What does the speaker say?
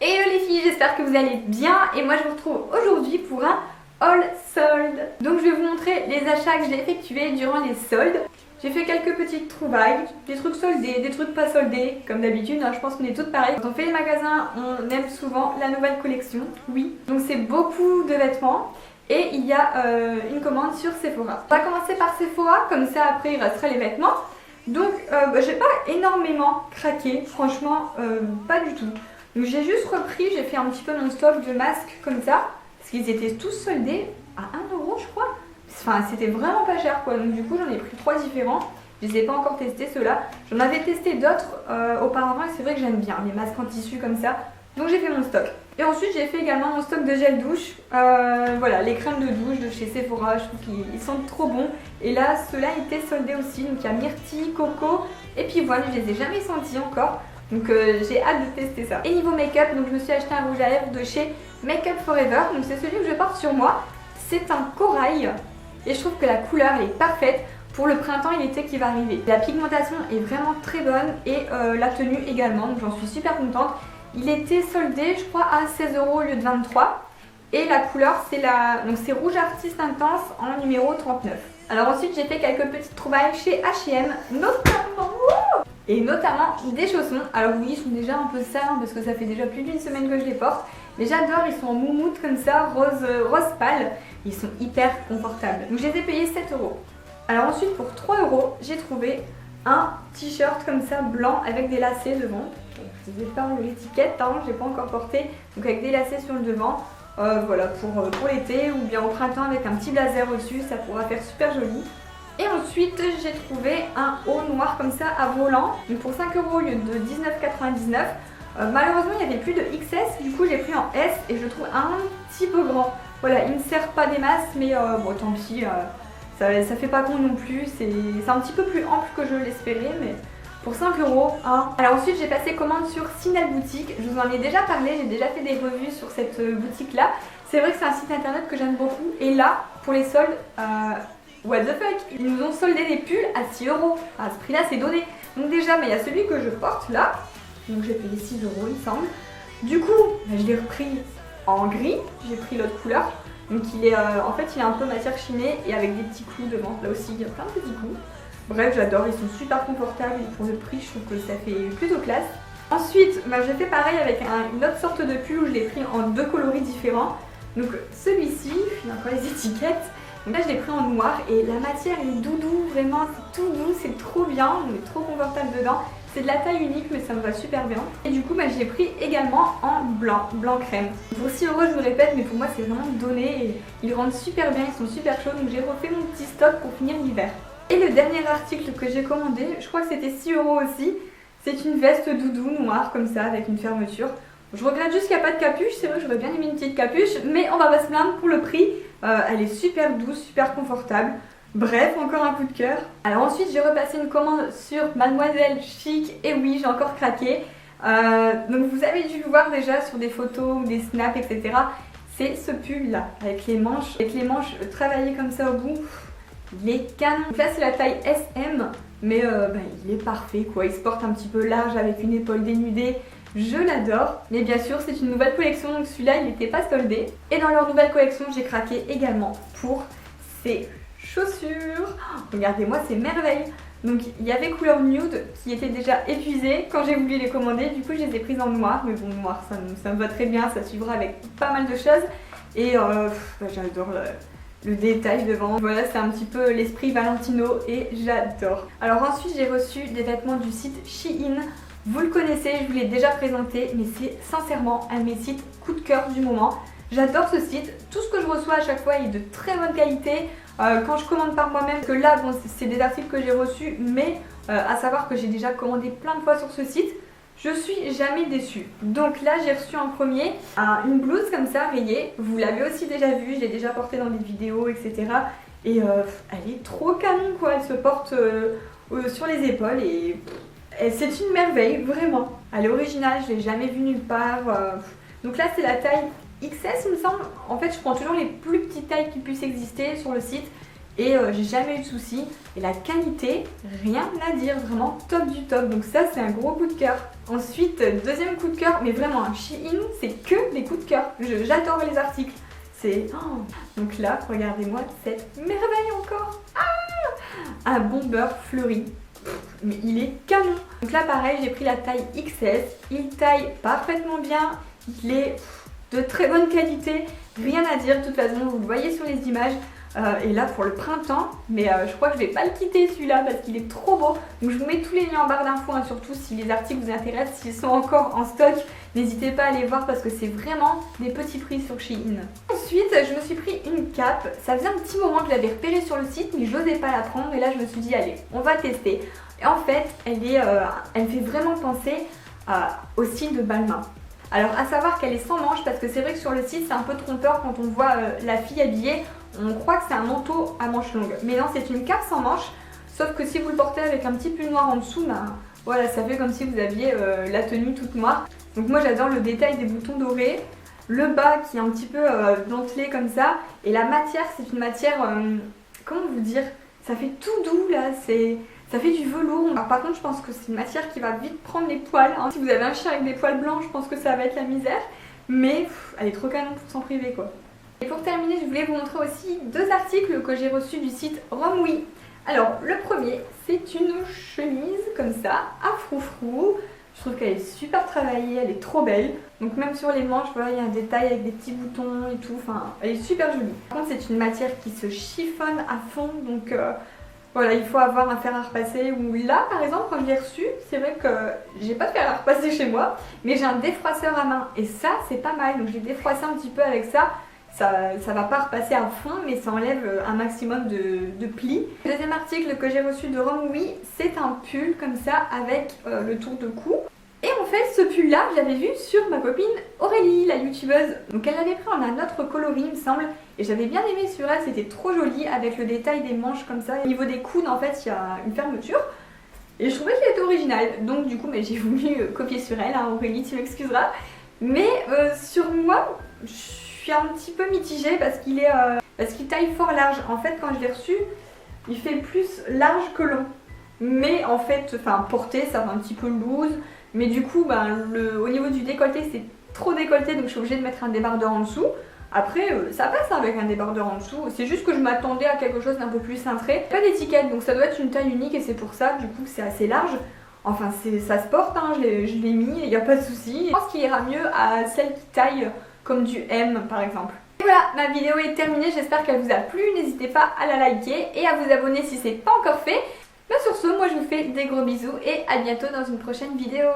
Hello les filles, j'espère que vous allez bien et moi je vous retrouve aujourd'hui pour un haul solde. Donc je vais vous montrer les achats que j'ai effectués durant les soldes. J'ai fait quelques petites trouvailles, des trucs soldés, des trucs pas soldés, comme d'habitude, hein, je pense qu'on est toutes pareilles. Quand on fait les magasins, on aime souvent la nouvelle collection, oui. Donc c'est beaucoup de vêtements et il y a une commande sur Sephora. On va commencer par Sephora, comme ça après il restera les vêtements. Donc j'ai pas énormément craqué, franchement pas du tout. Donc j'ai juste repris, j'ai fait un petit peu mon stock de masques comme ça, parce qu'ils étaient tous soldés à 1€ je crois. Enfin c'était vraiment pas cher quoi, donc du coup j'en ai pris 3 différents. Je les ai pas encore testés ceux-là. J'en avais testé d'autres auparavant et c'est vrai que j'aime bien les masques en tissu comme ça. Donc j'ai fait mon stock. Et ensuite j'ai fait également mon stock de gel douche. Voilà, les crèmes de douche de chez Sephora, je trouve qu'ils sentent trop bons. Et là ceux-là étaient soldés aussi, donc il y a myrtille, coco et pivoine, je les ai jamais sentis encore. Donc j'ai hâte de tester ça. Et niveau make-up, donc je me suis acheté un rouge à lèvres de chez Make Up Forever. Donc c'est celui que je porte sur moi. C'est un corail. Et je trouve que la couleur elle est parfaite pour le printemps et l'été qui va arriver. La pigmentation est vraiment très bonne et la tenue également, donc j'en suis super contente. Il était soldé je crois à 16€ au lieu de 23. Et la couleur c'est rouge artiste intense en numéro 39. Alors ensuite j'ai fait quelques petites trouvailles chez H&M, notamment des chaussons. Alors oui, ils sont déjà un peu sales parce que ça fait déjà plus d'une semaine que je les porte. Mais j'adore, ils sont en moumoute comme ça, rose pâle. Ils sont hyper confortables. Donc je les ai payés 7€. Alors ensuite pour 3€, j'ai trouvé un t-shirt comme ça blanc avec des lacets devant. Je vous ai pas enlevé l'étiquette, hein, je l'ai pas encore porté. Donc avec des lacets sur le devant. Voilà, pour l'été ou bien au printemps avec un petit blazer au-dessus, ça pourra faire super joli. Et ensuite j'ai trouvé un haut noir comme ça à volant, donc pour 5€ au lieu de 19,99. Malheureusement il n'y avait plus de XS, du coup j'ai pris en S et je le trouve un petit peu grand. Voilà, il ne sert pas des masses mais bon tant pis, ça fait pas con non plus, c'est un petit peu plus ample que je l'espérais mais pour 5€. Hein. Alors ensuite j'ai passé commande sur Sinel Boutique, je vous en ai déjà parlé, j'ai déjà fait des revues sur cette boutique là. C'est vrai que c'est un site internet que j'aime beaucoup et là pour les soldes, what the fuck, ils nous ont soldé des pulls à 6€. À ce prix là c'est donné. Donc déjà mais il y a celui que je porte là, donc j'ai payé 6€ il me semble. Du coup je l'ai repris en gris, j'ai pris l'autre couleur. Donc il est en fait il est un peu matière chinée et avec des petits clous devant, là aussi il y a plein de petits clous. Bref j'adore, ils sont super confortables et pour le prix je trouve que ça fait plutôt classe. Ensuite j'ai fait pareil avec une autre sorte de pull où je l'ai pris en 2 coloris différents. Donc celui-ci, il y a encore les étiquettes. Donc là je l'ai pris en noir et la matière est doudou, vraiment c'est tout doux, c'est trop bien, on est trop confortable dedans. C'est de la taille unique mais ça me va super bien. Et du coup je l'ai pris également en blanc crème. Pour 6€, je vous répète, mais pour moi c'est vraiment donné et ils rendent super bien, ils sont super chauds. Donc j'ai refait mon petit stock pour finir l'hiver. Et le dernier article que j'ai commandé, je crois que c'était 6€ aussi. C'est une veste doudou noire comme ça avec une fermeture. Je regrette juste qu'il n'y a pas de capuche, c'est vrai que j'aurais bien aimé une petite capuche, mais on va pas se plaindre pour le prix. Elle est super douce, super confortable. Bref, encore un coup de cœur. Alors ensuite j'ai repassé une commande sur Mademoiselle Chic et oui j'ai encore craqué. Donc vous avez dû le voir déjà sur des photos ou des snaps etc. C'est ce pull là avec les manches travaillées comme ça au bout. Il est canon. Donc là c'est la taille SM mais il est parfait quoi. Il se porte un petit peu large avec une épaule dénudée. Je l'adore, mais bien sûr c'est une nouvelle collection donc celui-là il n'était pas soldé. Et dans leur nouvelle collection j'ai craqué également pour ces chaussures. Regardez-moi ces merveilles. Donc il y avait couleur nude qui était déjà épuisée quand j'ai voulu les commander, du coup je les ai prises en noir. Mais bon noir ça me va très bien, ça suivra avec pas mal de choses. Et j'adore le détail devant. Voilà c'est un petit peu l'esprit Valentino et j'adore. Alors ensuite j'ai reçu des vêtements du site Shein. Vous le connaissez, je vous l'ai déjà présenté, mais c'est sincèrement un de mes sites coup de cœur du moment. J'adore ce site, tout ce que je reçois à chaque fois est de très bonne qualité. Quand je commande par moi-même, parce que là bon, c'est des articles que j'ai reçus, mais à savoir que j'ai déjà commandé plein de fois sur ce site, je suis jamais déçue. Donc là j'ai reçu en premier une blouse comme ça rayée, vous l'avez aussi déjà vue, je l'ai déjà portée dans des vidéos etc. Et elle est trop canon quoi, elle se porte sur les épaules et c'est une merveille, vraiment. Elle est originale, je l'ai jamais vue nulle part. Donc là c'est la taille XS il me semble. En fait je prends toujours les plus petites tailles qui puissent exister sur le site. et j'ai jamais eu de soucis. Et la qualité, rien à dire, vraiment top du top. Donc ça, c'est un gros coup de cœur. Ensuite, deuxième coup de cœur, mais vraiment, Shein, c'est que des coups de cœur. J'adore les articles. C'est... Oh. Donc là, regardez-moi cette merveille encore. Ah, un bomber fleuri. Mais il est canon. Donc là, pareil, j'ai pris la taille XS. Il taille parfaitement bien. Il est de très bonne qualité. Rien à dire, de toute façon, vous le voyez sur les images. Et là pour le printemps, mais je crois que je vais pas le quitter celui-là parce qu'il est trop beau. Donc je vous mets tous les liens en barre d'infos, hein, surtout si les articles vous intéressent, s'ils sont encore en stock, n'hésitez pas à les voir parce que c'est vraiment des petits prix sur Shein. Ensuite je me suis pris une cape, ça faisait un petit moment que je l'avais repérée sur le site mais je n'osais pas la prendre et là je me suis dit allez on va tester. Et en fait elle me fait vraiment penser au style de Balmain. Alors à savoir qu'elle est sans manches parce que c'est vrai que sur le site c'est un peu trompeur quand on voit la fille habillée, on croit que c'est un manteau à manches longues. Mais non, c'est une cape sans manches, sauf que si vous le portez avec un petit pull noir en dessous, ben voilà, ça fait comme si vous aviez la tenue toute noire. Donc moi j'adore le détail des boutons dorés, le bas qui est un petit peu dentelé comme ça, et la matière c'est une matière, comment vous dire, ça fait tout doux là, ça fait du velours. Alors par contre je pense que c'est une matière qui va vite prendre les poils, hein. Si vous avez un chien avec des poils blancs, je pense que ça va être la misère, mais elle est trop canon pour s'en priver quoi. Et pour terminer, je voulais vous montrer aussi deux articles que j'ai reçus du site Romwe. Alors le premier, c'est une chemise comme ça, à froufrou. Je trouve qu'elle est super travaillée, elle est trop belle. Donc même sur les manches, voilà, il y a un détail avec des petits boutons et tout. Enfin, elle est super jolie. Par contre, c'est une matière qui se chiffonne à fond. Donc voilà, il faut avoir un fer à repasser. Ou là, par exemple, quand je l'ai reçu, c'est vrai que j'ai pas de fer à repasser chez moi. Mais j'ai un défroisseur à main. Et ça, c'est pas mal. Donc je l'ai défroissé un petit peu avec ça. Ça va pas repasser à fond mais ça enlève un maximum de plis. Le deuxième article que j'ai reçu de Romwe, c'est un pull comme ça avec le tour de cou. Et en fait ce pull là je l'avais vu sur ma copine Aurélie, la youtubeuse. Donc elle l'avait pris en un autre coloris il me semble. Et j'avais bien aimé sur elle, c'était trop joli avec le détail des manches comme ça. Au niveau des coudes en fait il y a une fermeture. Et je trouvais qu'il était original. Donc du coup j'ai voulu copier sur elle, hein, Aurélie tu m'excuseras. Mais sur moi, je suis un petit peu mitigée parce qu'il taille fort large. En fait quand je l'ai reçu, il fait plus large que long. Mais en fait, porté ça va un petit peu loose. Mais du coup au niveau du décolleté c'est trop décolleté donc je suis obligée de mettre un débardeur en dessous. Après ça passe avec un débardeur en dessous. C'est juste que je m'attendais à quelque chose d'un peu plus cintré. Pas d'étiquette donc ça doit être une taille unique et c'est pour ça du coup que c'est assez large. Enfin ça se porte, hein, je l'ai mis, il n'y a pas de souci. Je pense qu'il ira mieux à celle qui taille comme du M par exemple. Et voilà, ma vidéo est terminée, j'espère qu'elle vous a plu. N'hésitez pas à la liker et à vous abonner si ce n'est pas encore fait. Mais sur ce, moi je vous fais des gros bisous et à bientôt dans une prochaine vidéo.